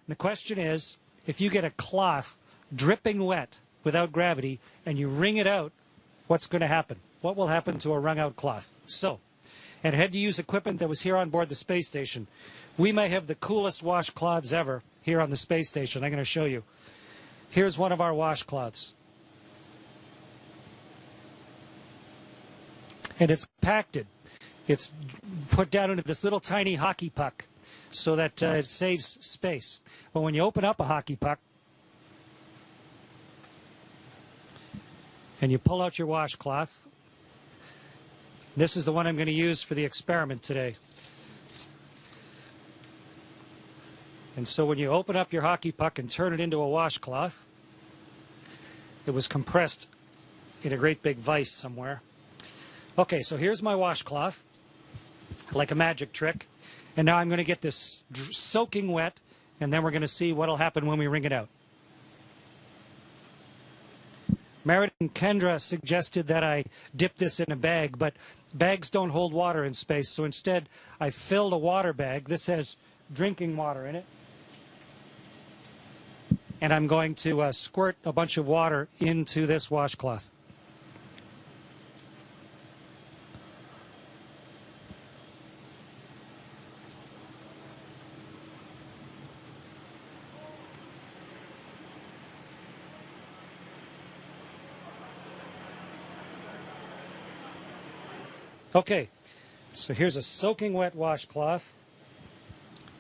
The question is, if you get a cloth dripping wet without gravity and you wring it out, what's going to happen? What will happen to a wrung out cloth? So, and I had to use equipment that was here on board the space station. We may have the coolest washcloths ever here on the space station. I'm going to show you. Here's one of our washcloths. And it's compacted. It's put down into this little tiny hockey puck so that it saves space. But when you open up a hockey puck and you pull out your washcloth, this is the one I'm going to use for the experiment today. And so when you open up your hockey puck and turn it into a washcloth, it was compressed in a great big vise somewhere. Okay, so here's my washcloth, like a magic trick. And now I'm going to get this soaking wet, and then we're going to see what will happen when we wring it out. Meredith and Kendra suggested that I dip this in a bag, but bags don't hold water in space, so instead I filled a water bag. This has drinking water in it. And I'm going to squirt a bunch of water into this washcloth. Okay, so here's a soaking wet washcloth.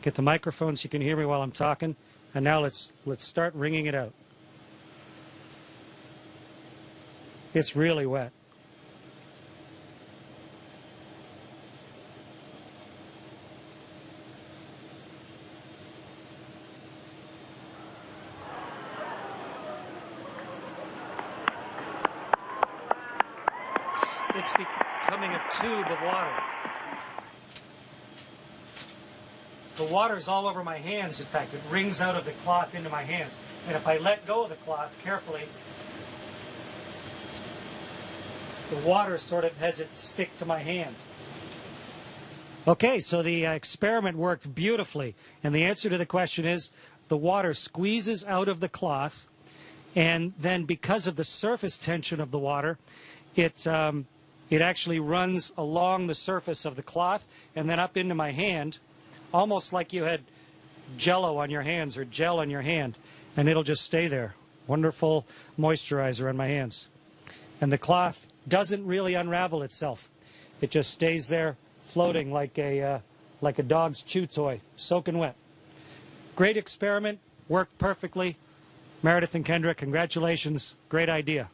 Get the microphone so you can hear me while I'm talking. And now let's start wringing it out. It's really wet. It's becoming a tube of water. The water's all over my hands, in fact. It wrings out of the cloth into my hands. And if I let go of the cloth carefully, the water sort of has it stick to my hand. Okay, so the experiment worked beautifully. And the answer to the question is the water squeezes out of the cloth. And then because of the surface tension of the water, it actually runs along the surface of the cloth and then up into my hand, almost like you had Jell-O on your hands or gel on your hand, and it'll just stay there. Wonderful moisturizer on my hands. And the cloth doesn't really unravel itself. It just stays there floating like a dog's chew toy, soaking wet. Great experiment, worked perfectly. Meredith and Kendra, congratulations. Great idea.